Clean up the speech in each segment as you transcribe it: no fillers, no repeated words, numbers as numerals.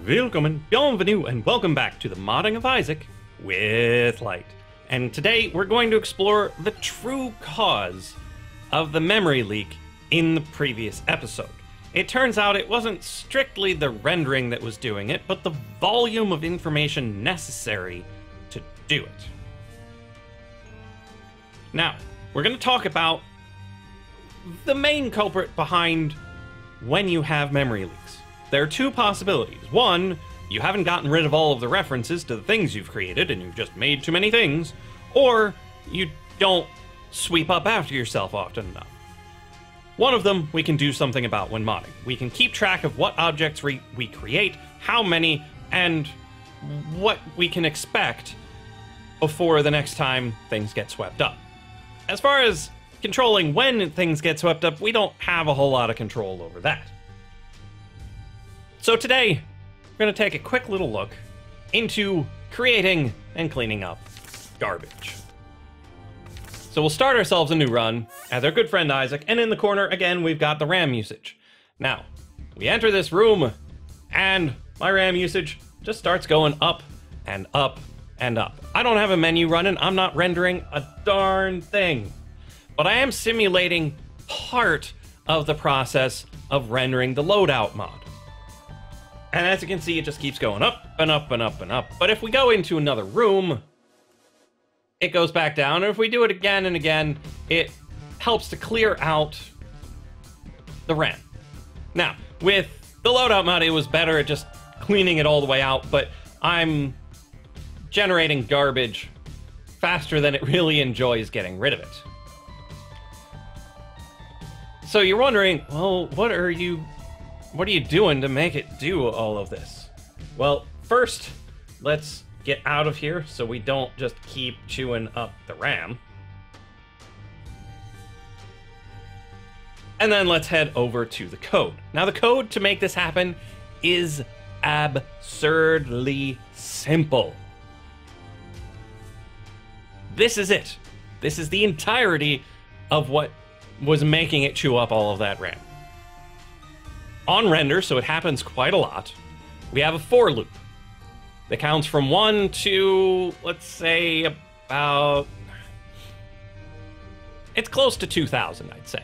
Willkommen, bienvenue, and welcome back to the modding of Isaac with Lyte. And today we're going to explore the true cause of the memory leak in the previous episode. It turns out it wasn't strictly the rendering that was doing it, but the volume of information necessary to do it. Now, we're going to talk about the main culprit behind when you have memory leaks. There are two possibilities. One, you haven't gotten rid of all of the references to the things you've created and you've just made too many things, or you don't sweep up after yourself often enough. One of them we can do something about when modding. We can keep track of what objects we create, how many, and what we can expect before the next time things get swept up. As far as controlling when things get swept up, we don't have a whole lot of control over that. So today, we're going to take a quick little look into creating and cleaning up garbage. So we'll start ourselves a new run as our good friend Isaac, and in the corner, again, we've got the RAM usage. Now, we enter this room, and my RAM usage just starts going up and up and up. I don't have a menu running, I'm not rendering a darn thing. But I am simulating part of the process of rendering the loadout mod. And as you can see, it just keeps going up and up and up and up. But if we go into another room, it goes back down. And if we do it again and again, it helps to clear out the RAM. Now, with the loadout mod, it was better at just cleaning it all the way out, but I'm generating garbage faster than it really enjoys getting rid of it. So you're wondering, well, what are you doing to make it do all of this? Well, first, let's get out of here so we don't just keep chewing up the RAM. And then let's head over to the code. Now, the code to make this happen is absurdly simple. This is it. This is the entirety of what was making it chew up all of that RAM. On render, so it happens quite a lot, we have a for loop that counts from 1 to, let's say, about... it's close to 2,000, I'd say.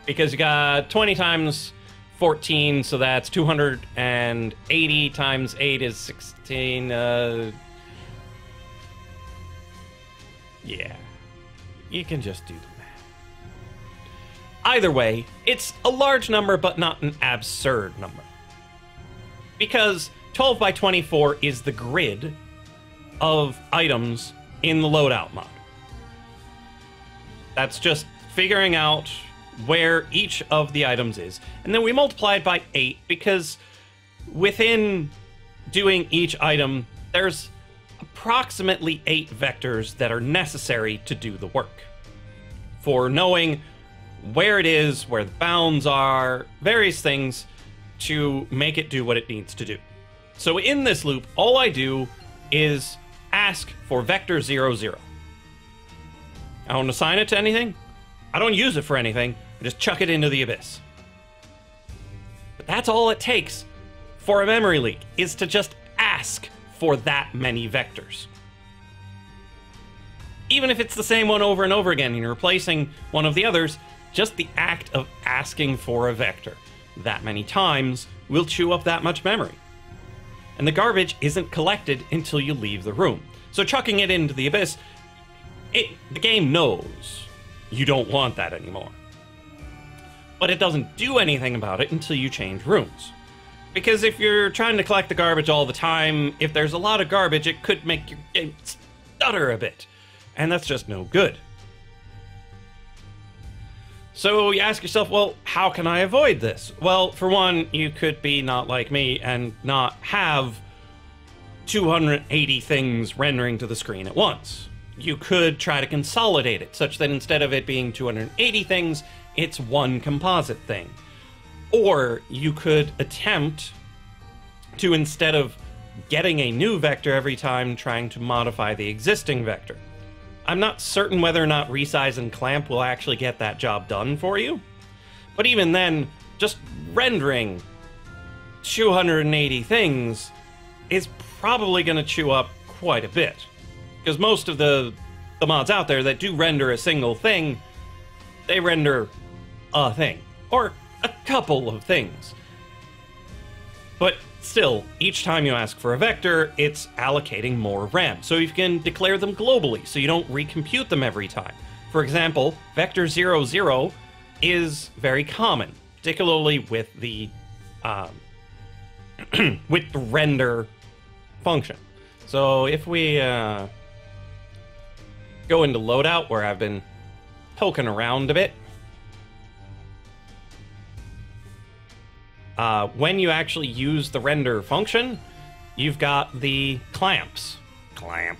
Because you got 20 times 14, so that's 280 times 8 is 16, yeah. You can just do the math. Either way, it's a large number, but not an absurd number. Because 12 by 24 is the grid of items in the loadout mod. That's just figuring out where each of the items is. And then we multiply it by 8, because within doing each item, there's approximately 8 vectors that are necessary to do the work. For knowing where it is, where the bounds are, various things to make it do what it needs to do. So in this loop, all I do is ask for vector 0, 0. I don't assign it to anything. I don't use it for anything. I just chuck it into the abyss. But that's all it takes for a memory leak, is to just ask for that many vectors. Even if it's the same one over and over again and you're replacing one of the others, just the act of asking for a vector that many times will chew up that much memory. And the garbage isn't collected until you leave the room. So chucking it into the abyss, the game knows you don't want that anymore. But it doesn't do anything about it until you change rooms. Because if you're trying to collect the garbage all the time, if there's a lot of garbage, it could make your game stutter a bit. And that's just no good. So you ask yourself, well, how can I avoid this? Well, for one, you could be not like me and not have 280 things rendering to the screen at once. You could try to consolidate it, such that instead of it being 280 things, it's one composite thing. Or you could attempt to, instead of getting a new vector every time, trying to modify the existing vector. I'm not certain whether or not resize and clamp will actually get that job done for you. But even then, just rendering 280 things is probably going to chew up quite a bit. Because most of the mods out there that do render a single thing, they render a thing. Or a couple of things. But still, each time you ask for a vector, it's allocating more RAM. So you can declare them globally, so you don't recompute them every time. For example, vector 00 is very common, particularly with the with the render function. So if we go into loadout, where I've been poking around a bit, when you actually use the render function, you've got the clamps. Clamp.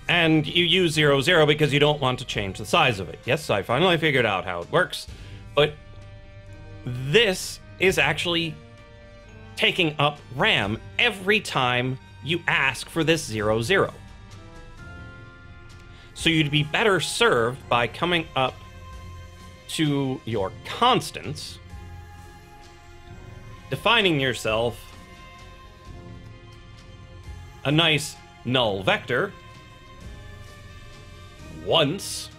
And you use 00 because you don't want to change the size of it. Yes, I finally figured out how it works. But this is actually taking up RAM every time you ask for this 00. So you'd be better served by coming up to your constants, defining yourself a nice null vector once,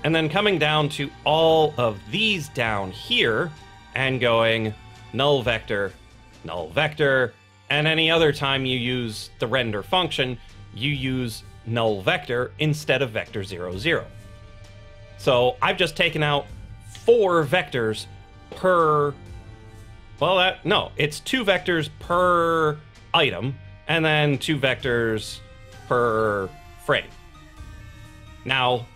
and then coming down to all of these down here and going null vector, and any other time you use the render function, you use null vector instead of vector 00. So I've just taken out 4 vectors per, well, no, it's 2 vectors per item, and then 2 vectors per frame. Now,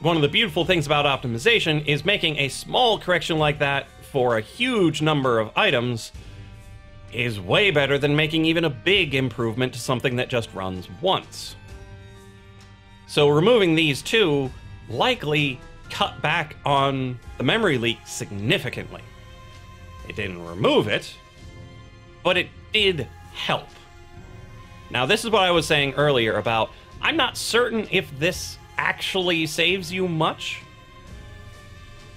one of the beautiful things about optimization is making a small correction like that for a huge number of items is way better than making even a big improvement to something that just runs once. So removing these 2 likely cut back on the memory leak significantly. It didn't remove it, but it did help. Now, this is what I was saying earlier about, I'm not certain if this actually saves you much,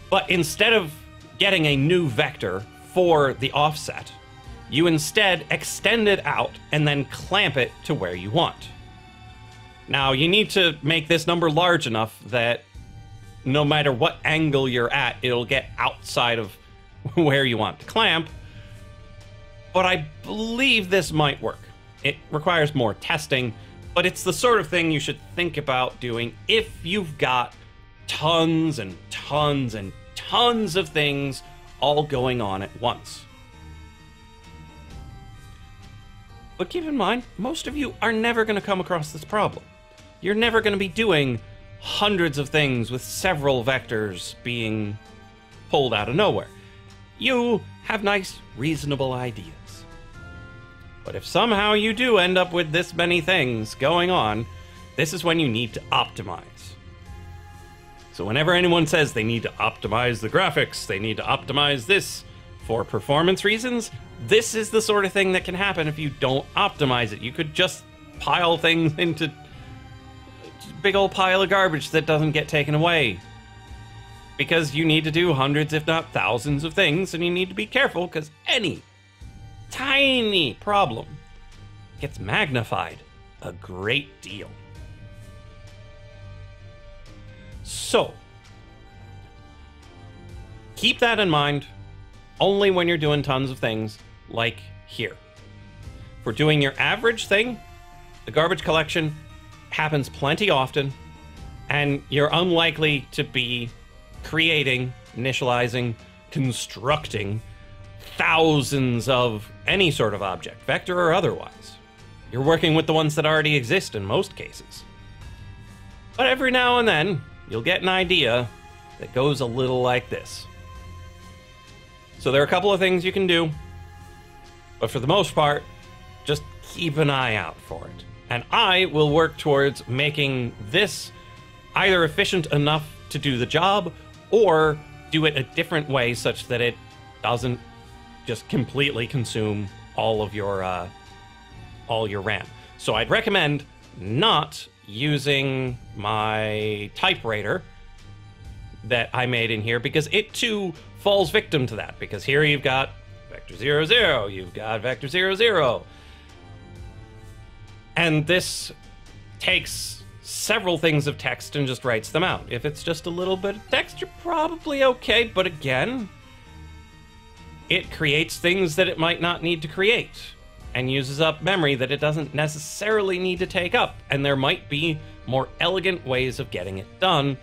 but instead of getting a new vector for the offset, you instead extend it out and then clamp it to where you want. Now, you need to make this number large enough that no matter what angle you're at, it'll get outside of where you want to clamp, but I believe this might work. It requires more testing, but it's the sort of thing you should think about doing if you've got tons and tons and tons of things all going on at once. But keep in mind, most of you are never going to come across this problem. You're never going to be doing hundreds of things with several vectors being pulled out of nowhere. You have nice, reasonable ideas. But if somehow you do end up with this many things going on, this is when you need to optimize. So whenever anyone says they need to optimize the graphics, they need to optimize this for performance reasons, this is the sort of thing that can happen if you don't optimize it. You could just pile things into a big old pile of garbage that doesn't get taken away. Because you need to do hundreds, if not thousands of things, and you need to be careful because any tiny problem gets magnified a great deal. So, keep that in mind only when you're doing tons of things like here. For doing your average thing, the garbage collection happens plenty often, and you're unlikely to be creating, initializing, constructing thousands of any sort of object, vector or otherwise. You're working with the ones that already exist in most cases. But every now and then, you'll get an idea that goes a little like this. So there are a couple of things you can do, but for the most part, just keep an eye out for it. And I will work towards making this either efficient enough to do the job, or do it a different way such that it doesn't just completely consume all your RAM. So I'd recommend not using my typewriter that I made in here, because it too falls victim to that. Because here you've got vector 0, 0, you've got vector 0, 0. And this takes several things of text and just writes them out. If it's just a little bit of text, you're probably okay, but again, it creates things that it might not need to create and uses up memory that it doesn't necessarily need to take up. And there might be more elegant ways of getting it done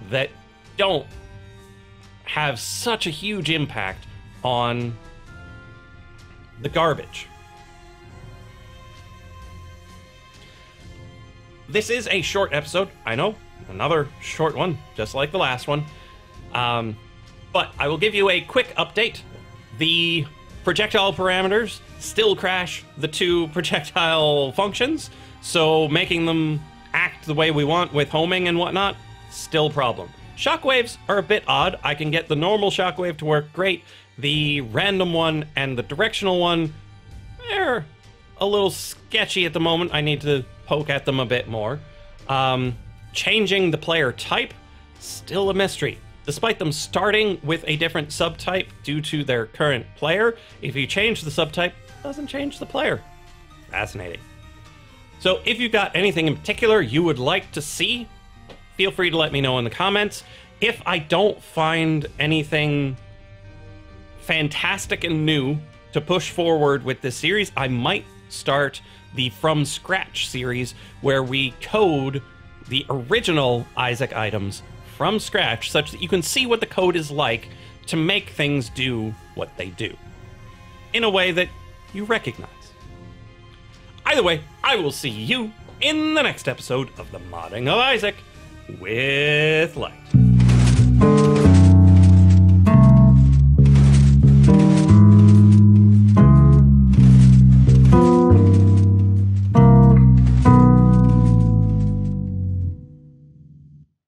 that don't have such a huge impact on the garbage. This is a short episode, I know, another short one, just like the last one. But I will give you a quick update. The projectile parameters still crash the two projectile functions, so making them act the way we want with homing and whatnot, still a problem. Shockwaves are a bit odd. I can get the normal shockwave to work great. The random one and the directional one, they're a little sketchy at the moment. I need to poke at them a bit more. Changing the player type, still a mystery. Despite them starting with a different subtype due to their current player, if you change the subtype, it doesn't change the player. Fascinating. So if you've got anything in particular you would like to see, feel free to let me know in the comments. If I don't find anything fantastic and new to push forward with this series, I might start the From Scratch series, where we code the original Isaac items from scratch, such that you can see what the code is like to make things do what they do in a way that you recognize. Either way, I will see you in the next episode of the Modding of Isaac with Lyte.